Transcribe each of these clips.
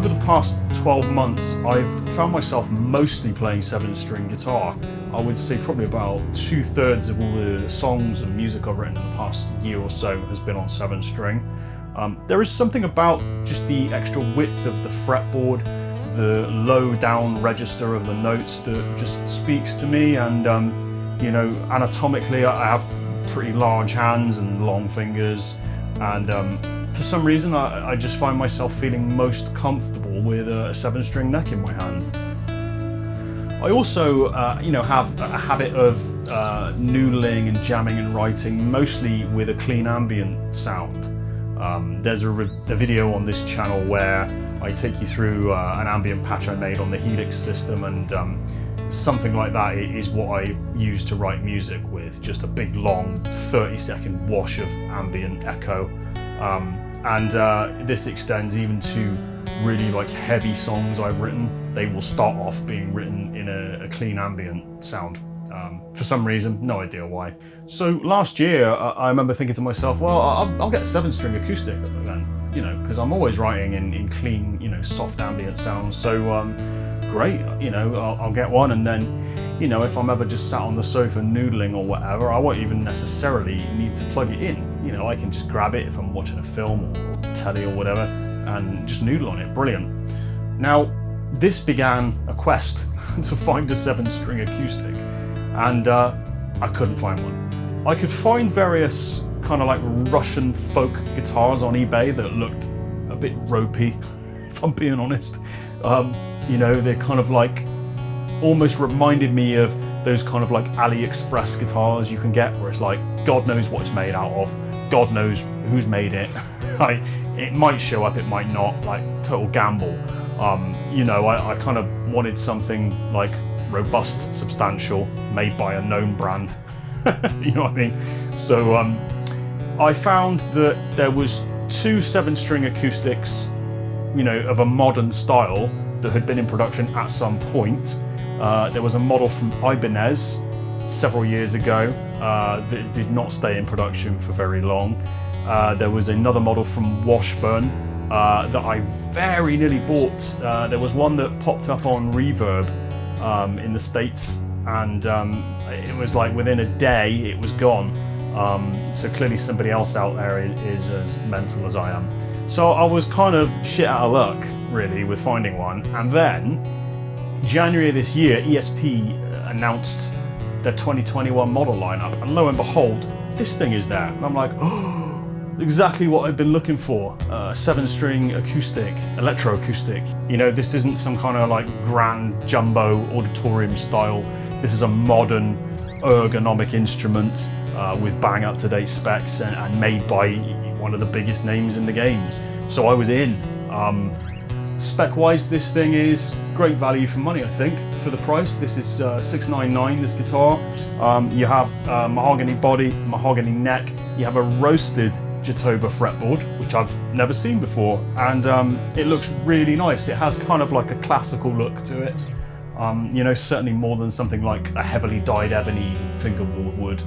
over the past 12 months, I've found myself mostly playing 7-string guitar. I would say probably about 2/3 of all the songs and music I've written in the past year or so has been on 7-string. There is something about just the extra width of the fretboard, the low down register of the notes that just speaks to me, and you know, anatomically I have pretty large hands and long fingers, and for some reason I just find myself feeling most comfortable with a 7-string neck in my hand. I also you know, have a habit of noodling and jamming and writing mostly with a clean ambient sound. There's a video on this channel where I take you through an ambient patch I made on the Helix system, and something like that is what I use to write music with, just a big long 30-second wash of ambient echo. This extends even to really like heavy songs I've written. They will start off being written in a clean ambient sound. For some reason, no idea why. So last year, I remember thinking to myself, well, I'll get a 7-string acoustic then, you know, because I'm always writing in clean, you know, soft ambient sounds. So great, you know, I'll get one, and then, you know, if I'm ever just sat on the sofa noodling or whatever, I won't even necessarily need to plug it in. You know, I can just grab it if I'm watching a film or telly or whatever, and just noodle on it. Brilliant. Now, this began a quest to find a 7-string acoustic, and I couldn't find one. I could find various kind of like Russian folk guitars on eBay that looked a bit ropey, if I'm being honest. You know, they're kind of like, almost reminded me of those kind of like AliExpress guitars you can get, where it's like, God knows what it's made out of, God knows who's made it. Like, it might show up, it might not, like total gamble. You know, I kind of wanted something like robust, substantial, made by a known brand. You know what I mean? So I found that there was 2 7-string acoustics, you know, of a modern style that had been in production at some point. There was a model from Ibanez several years ago that did not stay in production for very long. There was another model from Washburn that I very nearly bought. There was one that popped up on Reverb in the States, and it was like within a day it was gone. So clearly somebody else out there is as mental as I am. So I was kind of shit out of luck, really, with finding one. And then, January this year, ESP announced their 2021 model lineup, and lo and behold, this thing is there. And I'm like, oh, exactly what I've been looking for. A 7-string acoustic, electroacoustic. You know, this isn't some kind of like grand jumbo auditorium style. This is a modern ergonomic instrument with bang up-to-date specs and made by one of the biggest names in the game. So I was in. Spec-wise, this thing is great value for money, I think, for the price. This is $699, this guitar. You have mahogany body, mahogany neck. You have a roasted Jatoba fretboard, which I've never seen before, and it looks really nice. It has kind of like a classical look to it. You know, certainly more than something like a heavily dyed ebony fingerboard would.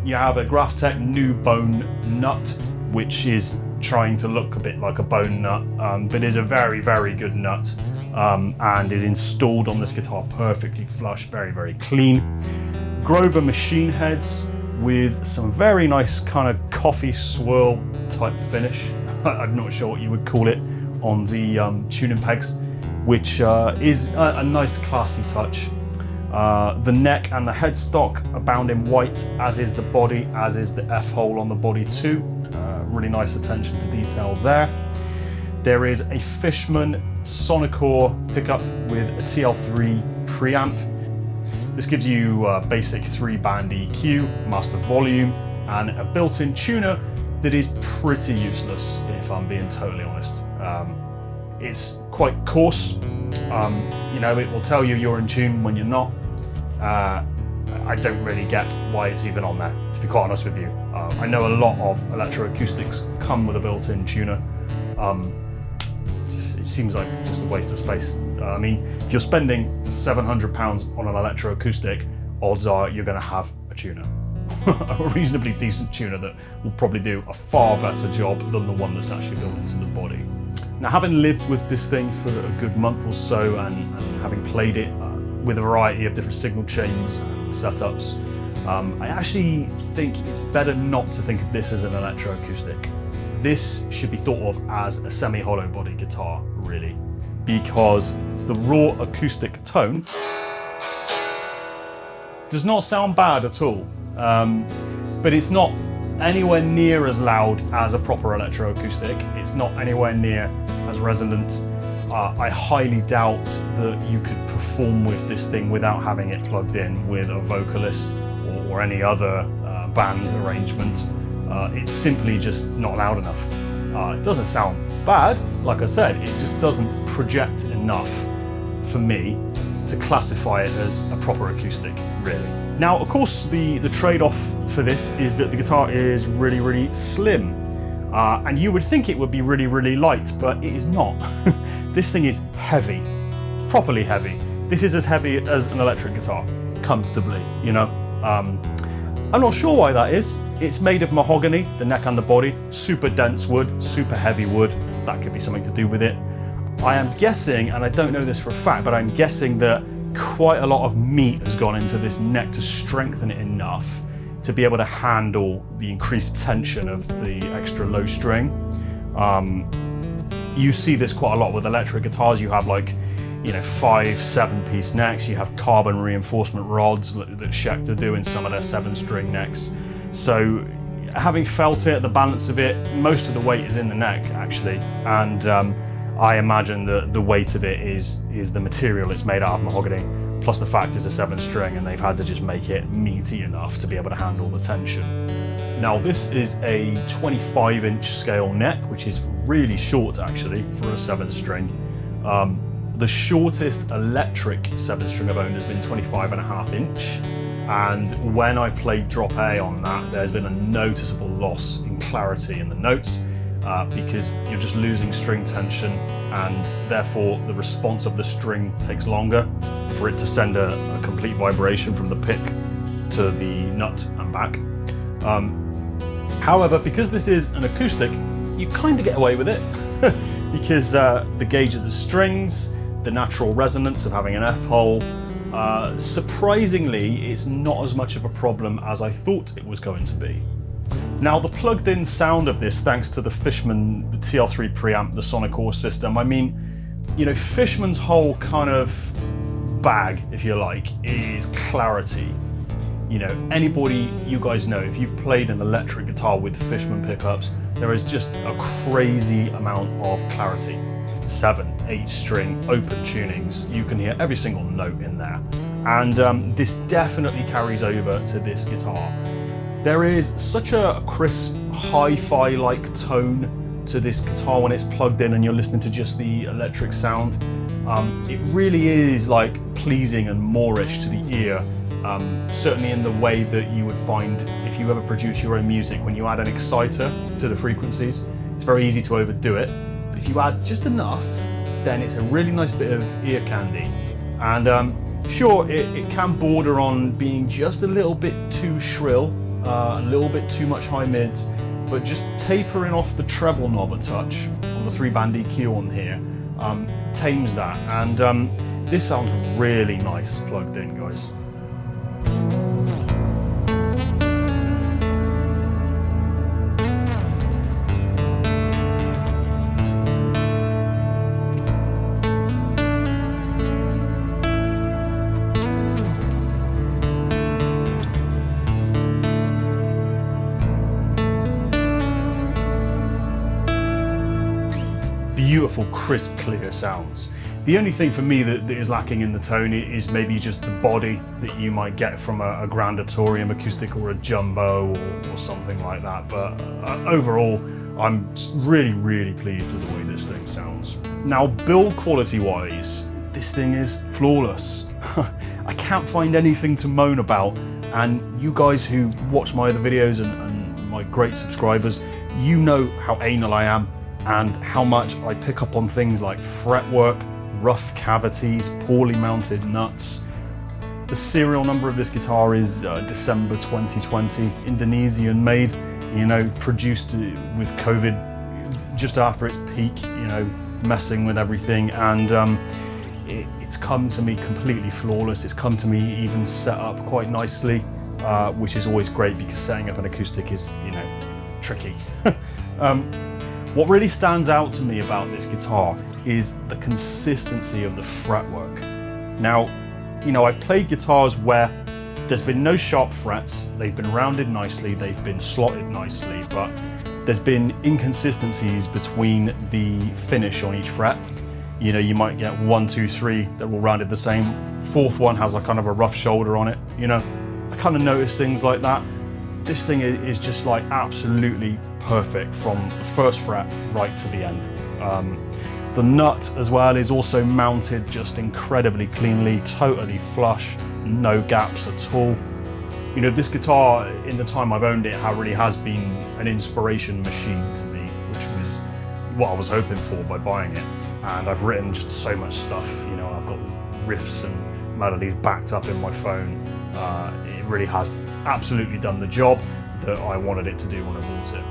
You have a Graphtec new bone nut, which is trying to look a bit like a bone nut, but is a very, very good nut, and is installed on this guitar perfectly flush, very, very clean. Grover machine heads with some very nice kind of coffee swirl type finish. I'm not sure what you would call it on the tuning pegs, which is a nice classy touch. The neck and the headstock are bound in white, as is the body, as is the F-hole on the body too. Really nice attention to detail there. There is a Fishman Sonicor pickup with a TL-7 preamp. This gives you a basic 3-band EQ, master volume, and a built-in tuner that is pretty useless, if I'm being totally honest. It's quite coarse. You know, it will tell you you're in tune when you're not. I don't really get why it's even on there, to be quite honest with you. I know a lot of electroacoustics come with a built-in tuner. It seems like just a waste of space. I mean, if you're spending £700 on an electroacoustic, odds are you're going to have a tuner. A reasonably decent tuner that will probably do a far better job than the one that's actually built into the body. Now, having lived with this thing for a good month or so and having played it with a variety of different signal chains and setups, I actually think it's better not to think of this as an electroacoustic. This should be thought of as a semi-hollow body guitar, really, because the raw acoustic tone does not sound bad at all, but it's not anywhere near as loud as a proper electroacoustic. It's not anywhere near as resonant. I highly doubt that you could perform with this thing without having it plugged in with a vocalist or any other band arrangement. It's simply just not loud enough. It doesn't sound bad, like I said, it just doesn't project enough for me to classify it as a proper acoustic, really. Now, of course, the trade-off for this is that the guitar is really, really slim. And you would think it would be really, really light, but it is not. This thing is heavy, properly heavy. This is as heavy as an electric guitar, comfortably, you know. I'm not sure why that is. It's made of mahogany, the neck and the body, super dense wood, super heavy wood. That could be something to do with it. I am guessing, and I don't know this for a fact, but I'm guessing that quite a lot of meat has gone into this neck to strengthen it enough to be able to handle the increased tension of the extra low string. You see this quite a lot with electric guitars. You have, like, you know, 5-7 piece necks. You have carbon reinforcement rods that Schecter do in some of their 7-string necks. So having felt it, the balance of it, most of the weight is in the neck, actually. And I imagine that the weight of it is the material it's made out of, mahogany, plus the fact it's a 7-string and they've had to just make it meaty enough to be able to handle the tension. Now, this is a 25-inch scale neck, which is really short actually for a 7-string. The shortest electric 7-string I've owned has been 25.5 inch. And when I played drop A on that, there's been a noticeable loss in clarity in the notes because you're just losing string tension, and therefore the response of the string takes longer for it to send a complete vibration from the pick to the nut and back. However, because this is an acoustic, you kind of get away with it because the gauge of the strings, the natural resonance of having an F-hole, surprisingly, it's not as much of a problem as I thought it was going to be. Now, the plugged-in sound of this, thanks to the Fishman, the TL3 preamp, the Sonic Ore system, I mean, you know, Fishman's whole kind of bag, if you like, is clarity. You know, anybody you guys know, if you've played an electric guitar with Fishman pickups, there is just a crazy amount of clarity. 7, 8 string open tunings, you can hear every single note in there. And this definitely carries over to this guitar. There is such a crisp, hi-fi like tone to this guitar when it's plugged in and you're listening to just the electric sound. It really is like pleasing and moorish to the ear. Certainly in the way that you would find if you ever produce your own music, when you add an exciter to the frequencies, it's very easy to overdo it. But if you add just enough, then it's a really nice bit of ear candy. And sure, it can border on being just a little bit too shrill, a little bit too much high mids, but just tapering off the treble knob a touch on the 3-band EQ on here tames that. And this sounds really nice plugged in, guys. Beautiful, crisp, clear sounds. The only thing for me that is lacking in the tone is maybe just the body that you might get from a Grandatorium acoustic or a Jumbo or something like that. But overall, I'm really, really pleased with the way this thing sounds. Now, build quality wise, this thing is flawless. I can't find anything to moan about. And you guys who watch my other videos and my great subscribers, you know how anal I am and how much I pick up on things like fretwork, rough cavities, poorly mounted nuts. The serial number of this guitar is December 2020, Indonesian made, you know, produced with COVID just after its peak, you know, messing with everything, and it's come to me completely flawless. It's come to me even set up quite nicely, which is always great because setting up an acoustic is, you know, tricky. What really stands out to me about this guitar is the consistency of the fretwork. Now, you know, I've played guitars where there's been no sharp frets, they've been rounded nicely, they've been slotted nicely, but there's been inconsistencies between the finish on each fret. You know, you might get 1, 2, 3 that will rounded the same. Fourth one has a kind of a rough shoulder on it, you know. I kind of notice things like that. This thing is just like absolutely perfect from the first fret right to the end. The nut as well is also mounted just incredibly cleanly, totally flush, no gaps at all. You know, this guitar, in the time I've owned it, really has been an inspiration machine to me, which was what I was hoping for by buying it. And I've written just so much stuff, you know, I've got riffs and melodies backed up in my phone. It really has absolutely done the job that I wanted it to do when I bought it.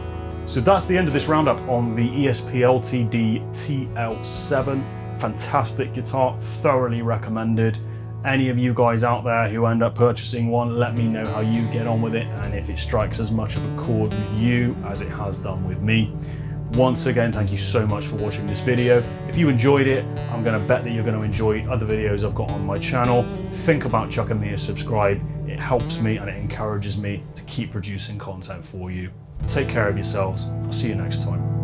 So that's the end of this roundup on the ESP LTD TL-7. Fantastic guitar, thoroughly recommended. Any of you guys out there who end up purchasing one, let me know how you get on with it and if it strikes as much of a chord with you as it has done with me. Once again, thank you so much for watching this video. If you enjoyed it, I'm going to bet that you're going to enjoy other videos I've got on my channel. Think about chucking me a subscribe. It helps me and it encourages me to keep producing content for you. Take care of yourselves. I'll see you next time.